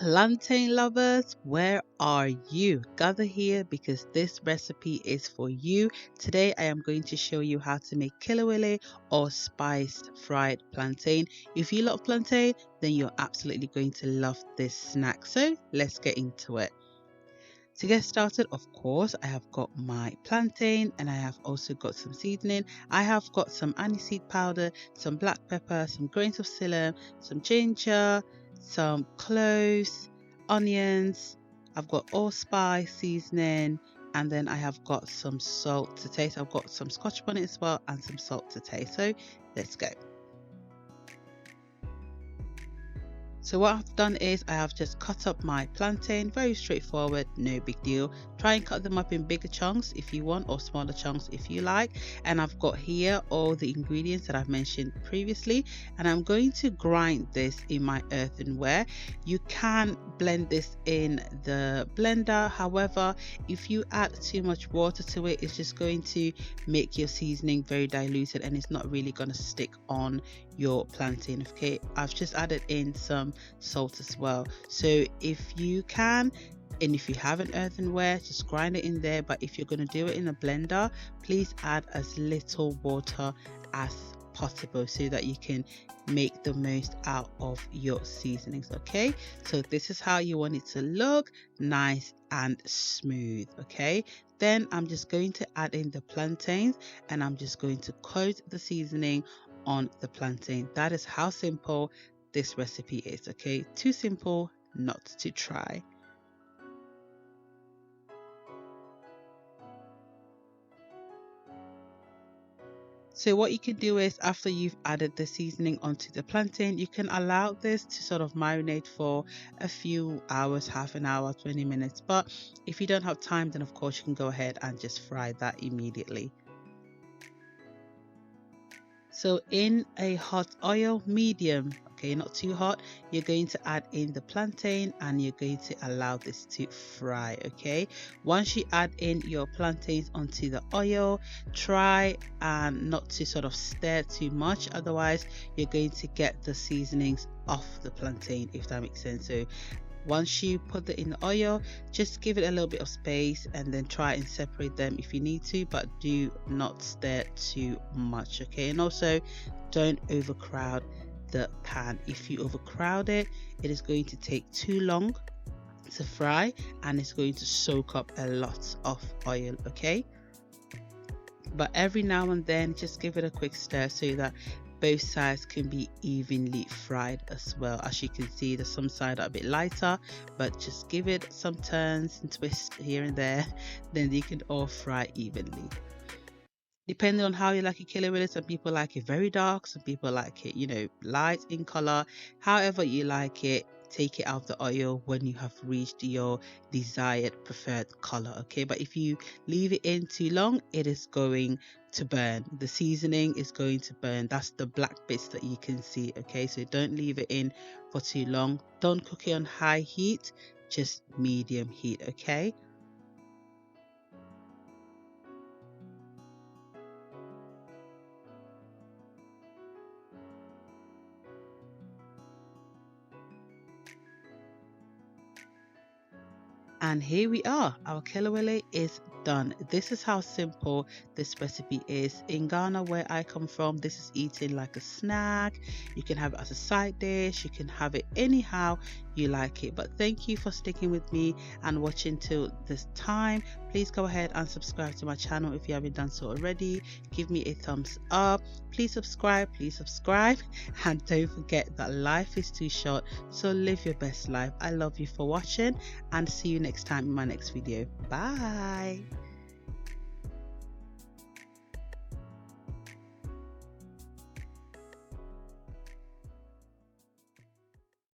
Plantain lovers, where are you? Gather here because this recipe is for you. Today I am going to show you how to make kelewele or spiced fried plantain. If you love plantain, then you're absolutely going to love this snack. So let's get into it. To get started, of course, I have got my plantain and I have also got some seasoning. I have got some aniseed powder, some black pepper, some grains of selim, some ginger, some cloves, onions. I've got allspice seasoning, and then I have got some salt to taste. I've got some Scotch bonnet as well and some salt to taste. So let's go. So what I've done is I have just cut up my plantain, very straightforward, no big deal. Try and cut them up in bigger chunks if you want, or smaller chunks if you like. And I've got here all the ingredients that I've mentioned previously, and I'm going to grind this in my earthenware. You can blend this in the blender, however, if you add too much water to it, it's just going to make your seasoning very diluted and it's not really going to stick on your plantain. Okay, I've just added in some salt as well. So if you can, and if you have an earthenware, just grind it in there. But if you're going to do it in a blender, please add as little water as possible so that you can make the most out of your seasonings. Okay, so this is how you want it to look, nice and smooth. Okay, then I'm just going to add in the plantains and I'm just going to coat the seasoning on the plantain. That is how simple this recipe is. Okay, too simple not to try. So what you can do is, after you've added the seasoning onto the plantain, you can allow this to sort of marinate for a few hours, half an hour, 20 minutes. But if you don't have time, then of course you can go ahead and just fry that immediately. So in a hot oil, medium, okay, not too hot, you're going to add in the plantain and you're going to allow this to fry. Okay, once you add in your plantains onto the oil, try and not to sort of stir too much, otherwise you're going to get the seasonings off the plantain, if that makes sense. So once you put it in the oil, just give it a little bit of space and then try and separate them if you need to, but do not stir too much. Okay, and also don't overcrowd the pan. If you overcrowd it, it is going to take too long to fry and it's going to soak up a lot of oil. Okay, but every now and then just give it a quick stir so that both sides can be evenly fried as well. As you can see, there's some side are a bit lighter, but just give it some turns and twists here and there, then they can all fry evenly. Depending on how you like your kelewele, some people like it very dark, some people like it, you know, light in color. However you like it, take it out of the oil when you have reached your desired preferred color. Okay, but if you leave it in too long, it is going to burn. The seasoning is going to burn. That's the black bits that you can see. Okay, so don't leave it in for too long. Don't cook it on high heat, just medium heat. Okay, and here we are, our kelewele is done. This is how simple this recipe is. In Ghana, where I come from, this is eaten like a snack. You can have it as a side dish, you can have it anyhow you like it. But thank you for sticking with me and watching till this time. Please go ahead and subscribe to my channel if you haven't done so already. Give me a thumbs up. Please subscribe, and don't forget that life is too short, so live your best life. I love you for watching and see you next time in my next video. Bye.